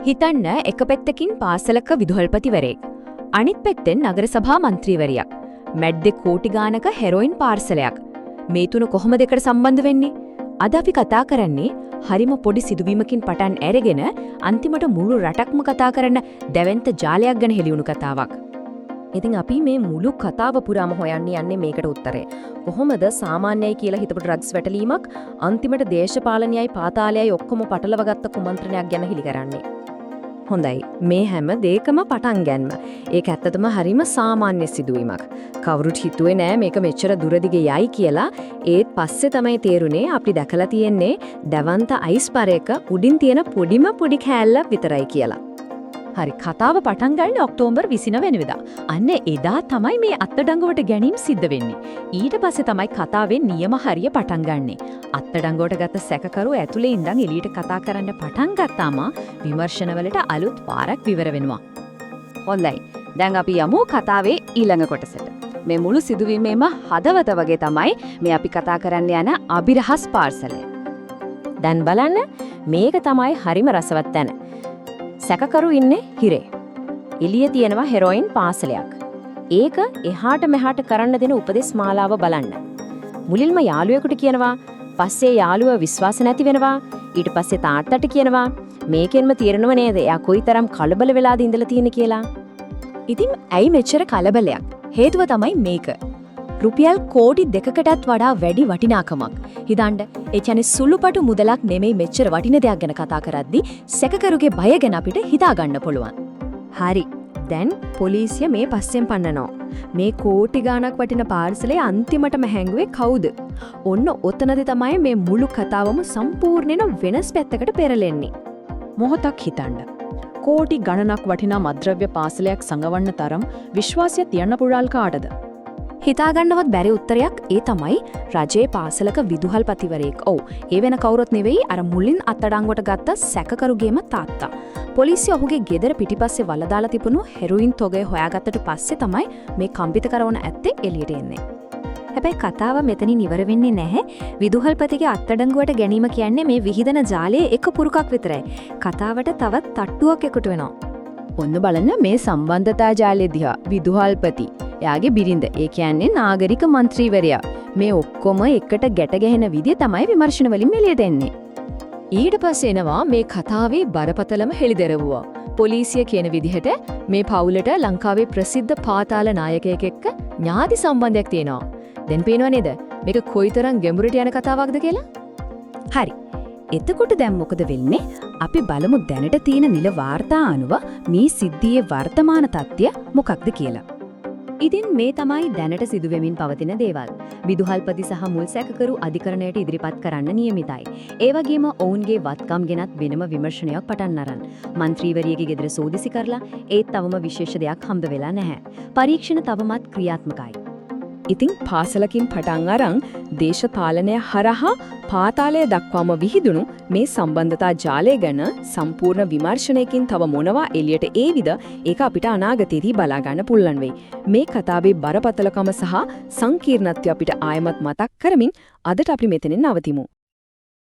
හිතන්න එක පැත්තකින් පාසලක විදුහල්පතිවරයෙක්. අනිත් පැත්තෙන් නගර සභා මන්ත්‍රීවරියක්. මැඩ්දේ කෝටි ගානක හෙරොයින් පාර්සලයක්. මේ තුන කොහොමද එකට සම්බන්ධ වෙන්නේ? අද අපි කතා කරන්නේ හරිම පොඩි සිදුවීමකින් පටන් අරගෙන අන්තිමට මුළු රටක්ම කතා කරන දැවැන්ත ජාලයක් ගැන හෙළිවුණු කතාවක්. ඉතින් අපි මේ මුළු කතාව පුරාම හොයන්න යන්නේ මේකට උත්තරේ. කොහොමද සාමාන්‍යයි කියලා හිතපු ඩ්‍රග්ස් වැටලීමක් අන්තිමට දේශපාලනයයි පාතාලයයි ඔක්කොම පටලව ගත්ත කුමන්ත්‍රණයක් ගැන හිලි කරන්නේ. හොඳයි. මේ හැම දෙයකම පටන් ගන්නම. ඒක ඇත්තටම හරිම සාමාන්‍ය සිදුවීමක්. කවුරුත් හිතුවේ නෑ මේක මෙච්චර දුර දිගේ යයි කියලා. ඒත් පස්සේ තමයි තේරුනේ අපි දැකලා තියෙන්නේ දවන්ත අයිස් පරයක උඩින් තියෙන පොඩි කෑල්ලක් විතරයි කියලා. හරි කතාව පටන් ගන්න ඔක්තෝබර් 29 වෙනිදා. අන්න එදා තමයි මේ අත්අඩංගුවට ගැනීම සිද්ධ වෙන්නේ. ඊට පස්සේ තමයි කතාවේ නියම හරිය පටන් ගන්නෙ. අත්අඩංගුවට ගත්ත සැකකරු ඇතුලේ ඉඳන් එළියට කතා කරන්න පටන් ගත්තාම විමර්ශනවලට අලුත් පාරක් විවර වෙනවා. හොඳයි. දැන් අපි යමු කතාවේ ඊළඟ කොටසට. මේ මුළු සිදුවීමේම හදවත වගේ තමයි මේ අපි කතා කරන්න යන අභිරහස් පාර්සලය. දැන් බලන්න මේක තමයි හරිම රසවත් තැන. සැකකරු ඉන්නේ හිරේ. එළියේ තියෙනවා හෙරොයින් පාසලයක්. ඒක එහාට මෙහාට කරන්න දෙන උපදෙස් මාලාව බලන්න. මුලින්ම යාළුවෙකුට කියනවා, පස්සේ යාළුවා විශ්වාස නැති වෙනවා, ඊට පස්සේ තාත්තට කියනවා. මේකෙන්ම තීරණව නේද එයා කොයිතරම් කලබල වෙලාද ඉඳලා තියෙන්නේ කියලා. ඉතින් ඇයි මෙච්චර කලබලයක්? හේතුව තමයි මේක. රුපියල් කෝටි 2කටත් වඩා වැඩි වටිනාකමක්. හිතන්න, ඒ කියන්නේ සුළුපටු මුදලක් නෙමෙයි මෙච්චර වටින දෙයක් ගැන කතා කරද්දී සැකකරුගේ බය ගැන අපිට හිතා ගන්න පුළුවන්. හරි. දැන් පොලිසිය මේ පස්සෙන් පන්නනවා. මේ කෝටි ගාණක් වටින පාර්සලේ අන්තිමටම හැංගුවේ කවුද? ඔන්න ඔතනදී තමයි මේ මුළු කතාවම සම්පූර්ණයෙන් වෙනස් පැත්තකට පෙරලෙන්නේ. මොහොතක් හිතන්න. කෝටි ගණනක් වටිනා මද්‍රව්‍ය පාසලයක් සංගවන්න තරම් විශ්වාසය තියන්න පුරාල් කාටද? හිතාගන්නවත් බැරි උත්තරයක් ඒ තමයි රජයේ පාසලක විදුහල්පතිවරයෙක්. ඔව්, ඒ වෙන කවුරුත් නෙවෙයි අර මුලින් අත්අඩංගුවට ගත්ත සැකකරුගේම තාත්තා. පොලිසිය ඔහුගේ ගෙදර පිටිපස්සේ වලදාලා තිබුණු හෙරොයින් තොගය හොයාගත්තට පස්සේ තමයි මේ කම්පිත කරන ඇත්තේ එළියට එන්නේ. හැබැයි කතාව මෙතනින් ඉවර වෙන්නේ නැහැ. විදුහල්පතිගේ අත්අඩංගුවට ගැනීම කියන්නේ මේ විහිදෙන ජාලයේ එක පුරුකක් විතරයි. කතාවට තවත් තට්ටුවක් එකතු වෙනවා. ඔන්න බලන්න මේ සම්බන්ධතා ජාලය දිහා. විදුහල්පති, එයාගේ බිරිඳ, ඒ කියන්නේ නාගරික මන්ත්‍රීවරයා. මේ ඔක්කොම එකට ගැට ගැහෙන විදිය තමයි විමර්ශන වලින් එළියට එන්නේ. ඊට පස්සේ එනවා මේ කතාවේ බරපතලම හෙළිදරව්වා. පොලිසිය කියන විදිහට මේ පවුලට ලංකාවේ ප්‍රසිද්ධ පාතාල නායකයෙක් එක්ක ඥාති සම්බන්ධයක් තියෙනවා. දැන් පේනව නේද? මේක කොයිතරම් ගැඹුරට යන කතාවක්ද කියලා? හරි. එතකොට දැන් මොකද වෙන්නේ? අපි බලමු දැනට තියෙන නිල වාර්තා අනුව මේ සිද්ධියේ වර්තමාන තත්ත්වය මොකක්ද කියලා. ඉතින් මේ තමයි දැනට සිදුවෙමින් පවතින දේවල්. විදුහල්පති සහ මුල් සැකකරු අධිකරණයට ඉදිරිපත් කරන්න නියමිතයි. ඒ වගේම ඔවුන්ගේ වත්කම් ගැනත් වෙනම විමර්ශනයක් පටන් අරන්. මන්ත්‍රීවරියගේ ගෙදර සෝදිසි කරලා ඒත් තවම විශේෂ දෙයක් හම්බ වෙලා නැහැ. පරීක්ෂණ තවමත් ක්‍රියාත්මකයි. ඉතින් පාසලකින් පටන් අරන් දේශපාලනය හරහා පාතාලය දක්වාම විහිදුණු මේ සම්බන්ධතා ජාලය ගැන සම්පූර්ණ විමර්ශනයකින් තව මොනවා එළියට ඒවිද ඒක අපිට අනාගතයේදී බලා ගන්න පුළුවන් වෙයි. මේ කතාවේ බරපතලකම සහ සංකීර්ණත්වය අපිට ආයමත් මතක් කරමින් අදට අපි මෙතනින් නවතිමු.